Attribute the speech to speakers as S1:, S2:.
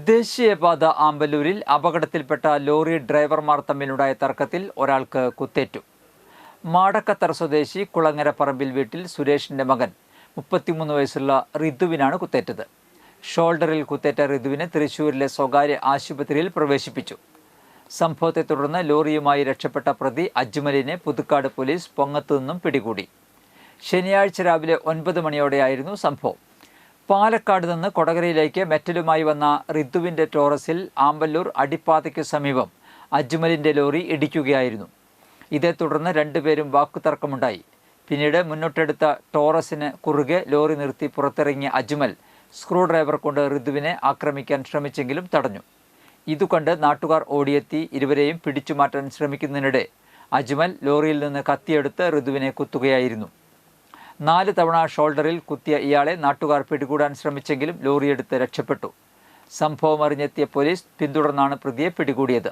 S1: ദേശീയപാത ആമ്പല്ലൂരിൽ അപകടത്തിൽപ്പെട്ട ലോറി ഡ്രൈവർമാർ തമ്മിലുണ്ടായ തർക്കത്തിൽ ഒരാൾക്ക് കുത്തേറ്റു. മാടക്കത്തറ സ്വദേശി കുളങ്ങര പറമ്പിൽ വീട്ടിൽ സുരേഷിന്റെ മകൻ 33 വയസ്സുള്ള റിതുവിനാണ് കുത്തേറ്റത്. ഷോൾഡറിൽ കുത്തേറ്റ റിതുവിനെ തൃശൂരിലെ സ്വകാര്യ ആശുപത്രിയിൽ പ്രവേശിപ്പിച്ചു. സംഭവത്തെ തുടർന്ന് ലോറിയുമായി രക്ഷപ്പെട്ട പ്രതി അജ്മലിനെ പുതുക്കാട് പോലീസ് പൊങ്ങത്തു നിന്നും പിടികൂടി. ശനിയാഴ്ച രാവിലെ 9 മണിയോടെയായിരുന്നു സംഭവം. പാലക്കാട് നിന്ന് കൊടകരയിലേക്ക് മെറ്റലുമായി വന്ന റിതുവിൻ്റെ ടോറസിൽ ആമ്പല്ലൂർ അടിപ്പാതയ്ക്ക് സമീപം അജ്മലിൻ്റെ ലോറി ഇടിക്കുകയായിരുന്നു. ഇതേ തുടർന്ന് രണ്ടുപേരും വാക്കുതർക്കമുണ്ടായി. പിന്നീട് മുന്നോട്ടെടുത്ത ടോറസിന് കുറുകെ ലോറി നിർത്തി പുറത്തിറങ്ങിയ അജ്മൽ സ്ക്രൂ ഡ്രൈവർ കൊണ്ട് റിതുവിനെ ആക്രമിക്കാൻ ശ്രമിച്ചെങ്കിലും തടഞ്ഞു. ഇതുകണ്ട് നാട്ടുകാർ ഓടിയെത്തി ഇരുവരെയും പിടിച്ചുമാറ്റാൻ ശ്രമിക്കുന്നതിനിടെ അജ്മൽ ലോറിയിൽ നിന്ന് കത്തിയെടുത്ത് റിതുവിനെ കുത്തുകയായിരുന്നു. 4 തവണ ഷോൾഡറിൽ കുത്തിയ ഇയാളെ നാട്ടുകാർ പിടികൂടാൻ ശ്രമിച്ചെങ്കിലും ലോറിയെടുത്ത് രക്ഷപ്പെട്ടു. സംഭവം അറിഞ്ഞെത്തിയ പോലീസ് പിന്തുടർന്നാണ് പ്രതിയെ പിടികൂടിയത്.